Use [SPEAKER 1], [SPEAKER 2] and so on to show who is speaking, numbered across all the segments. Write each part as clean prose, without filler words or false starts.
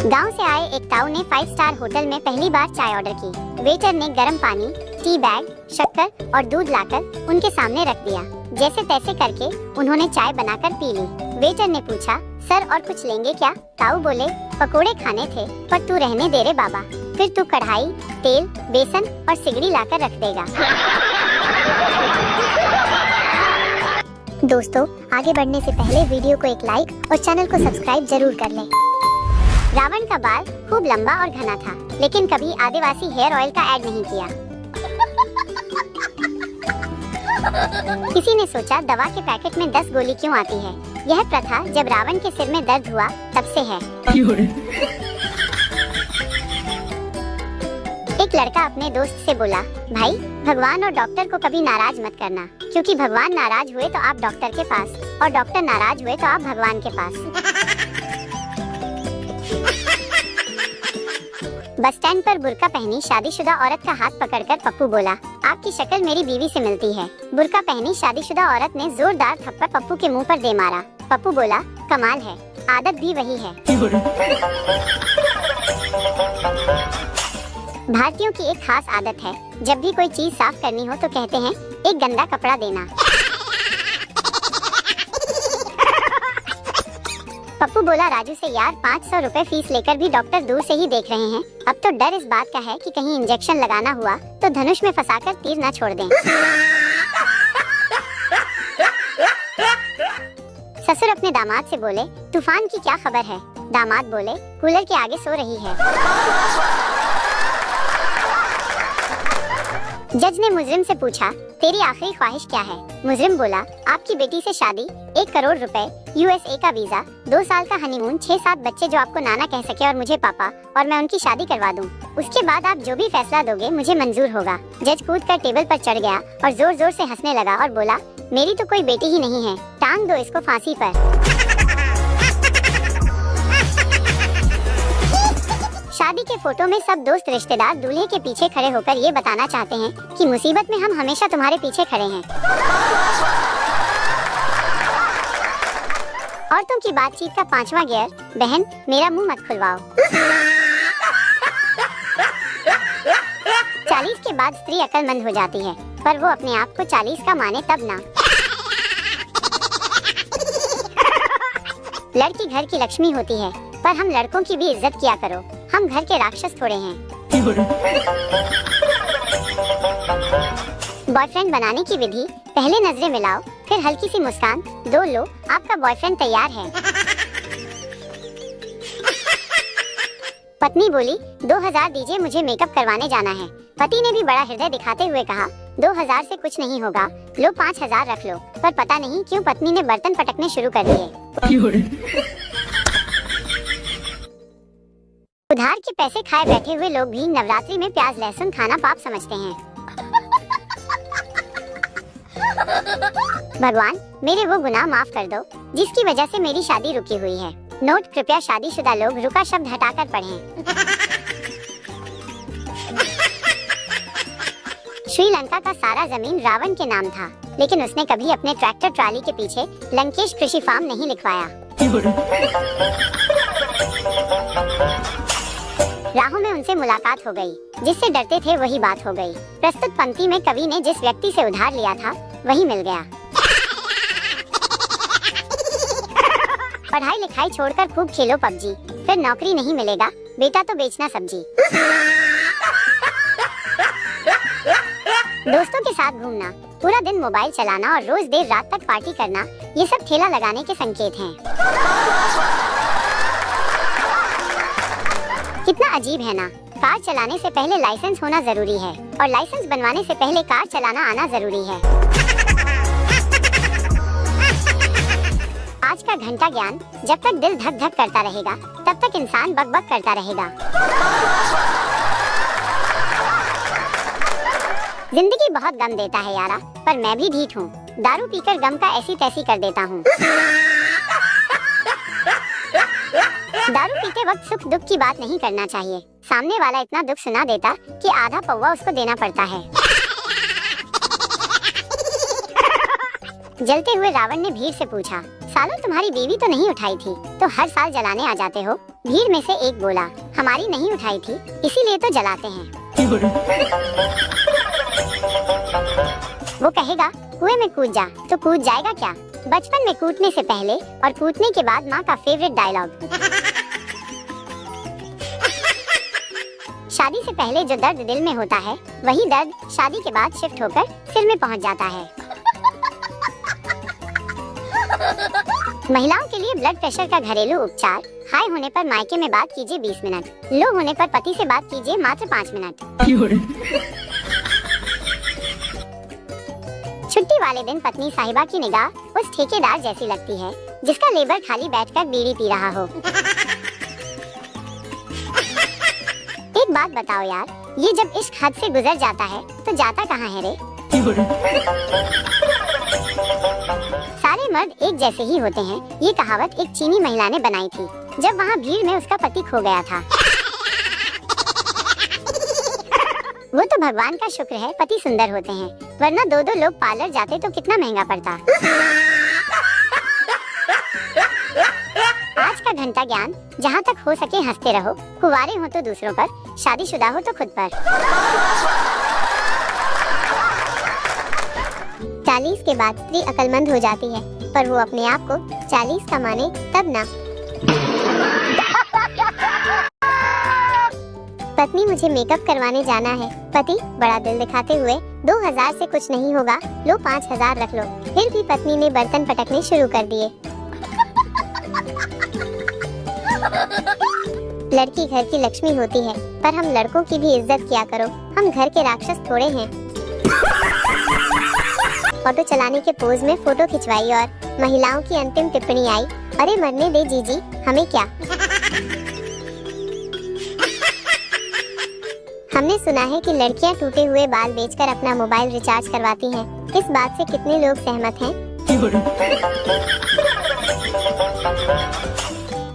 [SPEAKER 1] गांव से आए एक ताऊ ने 5 स्टार होटल में पहली बार चाय ऑर्डर की। वेटर ने गर्म पानी, टी बैग, शक्कर और दूध लाकर उनके सामने रख दिया। जैसे तैसे करके उन्होंने चाय बनाकर पी ली। वेटर ने पूछा, सर और कुछ लेंगे क्या? ताऊ बोले, पकोड़े खाने थे पर तू रहने दे रे बाबा, फिर तू कढ़ाई, तेल, बेसन और सिगड़ी लाकर रख देगा। दोस्तों, आगे बढ़ने से पहले वीडियो को एक लाइक और चैनल को सब्सक्राइब जरूर कर लें। रावण का बाल खूब लंबा और घना था, लेकिन कभी आदिवासी हेयर ऑयल का ऐड नहीं किया। किसी ने सोचा, दवा के पैकेट में 10 गोली क्यों आती है? यह प्रथा जब रावण के सिर में दर्द हुआ तब से है। एक लड़का अपने दोस्त से बोला, भाई भगवान और डॉक्टर को कभी नाराज मत करना, क्योंकि भगवान नाराज हुए तो आप डॉक्टर के पास और डॉक्टर नाराज हुए तो आप भगवान के पास। बस स्टैंड पर बुर्का पहनी शादीशुदा औरत का हाथ पकड़कर पप्पू बोला, आपकी शक्ल मेरी बीवी से मिलती है। बुर्का पहनी शादीशुदा औरत ने जोरदार थप्पड़ पप्पू के मुंह पर दे मारा। पप्पू बोला, कमाल है, आदत भी वही है। भारतीयों की एक खास आदत है, जब भी कोई चीज साफ करनी हो तो कहते हैं, एक गंदा कपड़ा देना। पप्पू बोला राजू से, यार 500 रुपए फीस लेकर भी डॉक्टर दूर से ही देख रहे हैं। अब तो डर इस बात का है कि कहीं इंजेक्शन लगाना हुआ तो धनुष में फंसाकर तीर न छोड़ दें। ससुर अपने दामाद से बोले, तूफान की क्या खबर है? दामाद बोले, कूलर के आगे सो रही है। जज ने मुजरिम से पूछा, तेरी आखिरी ख्वाहिश क्या है? मुजरिम बोला, आपकी बेटी से शादी, 1 करोड़ रुपए, USA का वीजा, 2 साल का हनीमून, 6-7 बच्चे जो आपको नाना कह सके और मुझे पापा, और मैं उनकी शादी करवा दूं। उसके बाद आप जो भी फैसला दोगे मुझे मंजूर होगा। जज कूदकर टेबल पर चढ़ गया और जोर जोर से हंसने लगा और बोला, मेरी तो कोई बेटी ही नहीं है, टांग दो इसको फांसी पर। शादी के फोटो में सब दोस्त रिश्तेदार दूल्हे के पीछे खड़े होकर ये बताना चाहते हैं कि मुसीबत में हम हमेशा तुम्हारे पीछे खड़े हैं। औरतों की बातचीत का 5वां गियर, बहन मेरा मुंह मत खुलवाओ। 40 के बाद स्त्री अक्लमंद हो जाती है, पर वो अपने आप को 40 का माने तब ना। लड़की घर की लक्ष्मी होती है, पर हम लड़कों की भी इज्जत किया करो, हम घर के राक्षस थोड़े हैं। बॉयफ्रेंड बनाने की विधि, पहले नजरें मिलाओ, फिर हल्की सी मुस्कान, 2 लो, आपका बॉयफ्रेंड तैयार है। पत्नी बोली, 2000 दीजिए, मुझे मेकअप करवाने जाना है। पति ने भी बड़ा हृदय दिखाते हुए कहा, 2000 से कुछ नहीं होगा, लो 5000 रख लो। पर पता नहीं क्यों पत्नी ने बर्तन पटकने शुरू कर दिए। उधार के पैसे खाए बैठे हुए लोग भी नवरात्रि में प्याज लहसुन खाना पाप समझते हैं। भगवान मेरे वो गुनाह माफ कर दो जिसकी वजह से मेरी शादी रुकी हुई है। नोट, कृपया शादीशुदा लोग रुका शब्द हटाकर पढ़ें। श्रीलंका का सारा जमीन रावण के नाम था, लेकिन उसने कभी अपने ट्रैक्टर ट्राली के पीछे लंकेश कृषि फार्म नहीं लिखवाया। राहों में उनसे मुलाकात हो गई, जिससे डरते थे वही बात हो गई। प्रस्तुत पंक्ति में कवि ने जिस व्यक्ति से उधार लिया था वही मिल गया। पढ़ाई लिखाई छोड़कर खूब खेलो पबजी, फिर नौकरी नहीं मिलेगा, बेटा तो बेचना सब्जी। दोस्तों के साथ घूमना, पूरा दिन मोबाइल चलाना और रोज देर रात तक पार्टी करना, ये सब ठेला लगाने के संकेत हैं। कितना अजीब है ना, कार चलाने से पहले लाइसेंस होना जरूरी है और लाइसेंस बनवाने से पहले कार चलाना आना जरूरी है। आज का घंटा ज्ञान, जब तक दिल धक धक करता रहेगा तब तक इंसान बक बक करता रहेगा। जिंदगी बहुत गम देता है यारा, पर मैं भी ढीठ हूँ, दारू पीकर गम का ऐसी तैसी कर देता हूँ। दारू पीते वक्त सुख दुख की बात नहीं करना चाहिए, सामने वाला इतना दुख सुना देता कि आधा पौवा उसको देना पड़ता है। जलते हुए रावण ने भीड़ से पूछा, सालों तुम्हारी बीवी तो नहीं उठाई थी, तो हर साल जलाने आ जाते हो? भीड़ में से एक बोला, हमारी नहीं उठाई थी, इसीलिए तो जलाते हैं। वो कहेगा, कुएं में कूद जा, तो कूद जाएगा क्या? बचपन में कूदने से पहले और कूदने के बाद माँ का फेवरेट डायलॉग। शादी से पहले जो दर्द दिल में होता है, वही दर्द शादी के बाद शिफ्ट होकर सिर में पहुंच जाता है। महिलाओं के लिए ब्लड प्रेशर का घरेलू उपचार, हाई होने पर मायके में बात कीजिए 20 मिनट, लो होने पर पति से बात कीजिए मात्र 5 मिनट। छुट्टी वाले दिन पत्नी साहिबा की निगाह उस ठेकेदार जैसी लगती है जिसका लेबर खाली बैठकर बीड़ी पी रहा हो। एक बात बताओ यार, ये जब इश्क हद से गुजर जाता है तो जाता कहाँ है रे? सारे मर्द एक जैसे ही होते हैं, ये कहावत एक चीनी महिला ने बनाई थी जब वहाँ भीड़ में उसका पति खो गया था। वो तो भगवान का शुक्र है पति सुंदर होते हैं, वरना 2-2 लोग पार्लर जाते तो कितना महंगा पड़ता। आज का घंटा ज्ञान, जहाँ तक हो सके हंसते रहो, कुंवारे हो तो दूसरों पर, शादीशुदा हो तो खुद पर। 40 के बाद स्त्री अक्लमंद हो जाती है, पर वो अपने आप को 40 का माने तब ना। पत्नी, मुझे मेकअप करवाने जाना है। पति बड़ा दिल दिखाते हुए, 2000 से कुछ नहीं होगा, लो 5000 रख लो। फिर भी पत्नी ने बर्तन पटकने शुरू कर दिए। लड़की घर की लक्ष्मी होती है, पर हम लड़कों की भी इज्जत किया करो, हम घर के राक्षस थोड़े हैं। ऑटो चलाने के पोज में फोटो खिंचवाई और महिलाओं की अंतिम टिप्पणी आई, अरे मरने दे जीजी, हमें क्या। हमने सुना है कि लड़कियां टूटे हुए बाल बेचकर अपना मोबाइल रिचार्ज करवाती हैं। इस बात से कितने लोग सहमत हैं?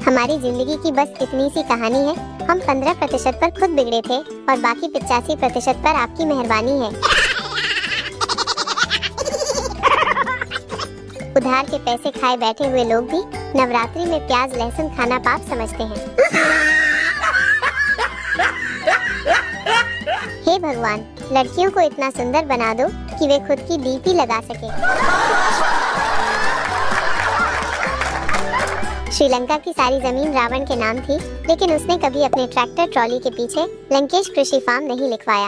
[SPEAKER 1] हमारी जिंदगी की बस इतनी सी कहानी है, हम 15% पर खुद बिगड़े थे और बाकी 85% पर आपकी मेहरबानी है। उधार के पैसे खाए बैठे हुए लोग भी नवरात्रि में प्याज लहसुन खाना पाप समझते हैं। हे भगवान, लड़कियों को इतना सुंदर बना दो कि वे खुद की डीपी लगा सके। श्रीलंका की सारी जमीन रावण के नाम थी, लेकिन उसने कभी अपने ट्रैक्टर ट्रॉली के पीछे लंकेश कृषि फार्म नहीं लिखवाया।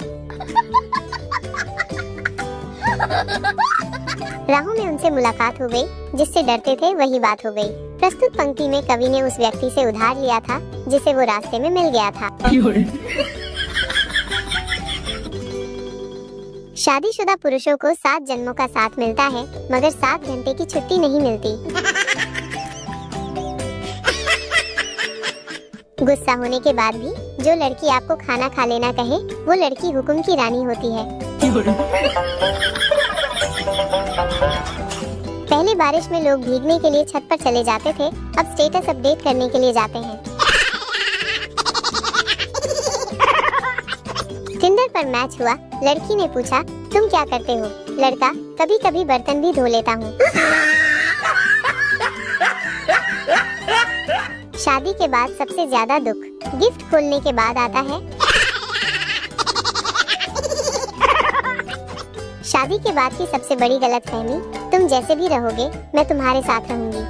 [SPEAKER 1] राहों में उनसे मुलाकात हो गई, जिससे डरते थे वही बात हो गई। प्रस्तुत पंक्ति में कवि ने उस व्यक्ति से उधार लिया था जिसे वो रास्ते में मिल गया था। शादीशुदा पुरुषों को 7 जन्मों का साथ मिलता है, मगर 7 घंटे की छुट्टी नहीं मिलती। गुस्सा होने के बाद भी जो लड़की आपको खाना खा लेना कहे, वो लड़की हुक्म की रानी होती है। पहले बारिश में लोग भीगने के लिए छत पर चले जाते थे, अब स्टेटस अपडेट करने के लिए जाते हैं। टिंडर पर मैच हुआ, लड़की ने पूछा, तुम क्या करते हो? लड़का, कभी कभी बर्तन भी धो लेता हूँ। शादी के बाद सबसे ज्यादा दुख गिफ्ट खोलने के बाद आता है। शादी के बाद की सबसे बड़ी गलतफहमी, तुम जैसे भी रहोगे मैं तुम्हारे साथ रहूंगी।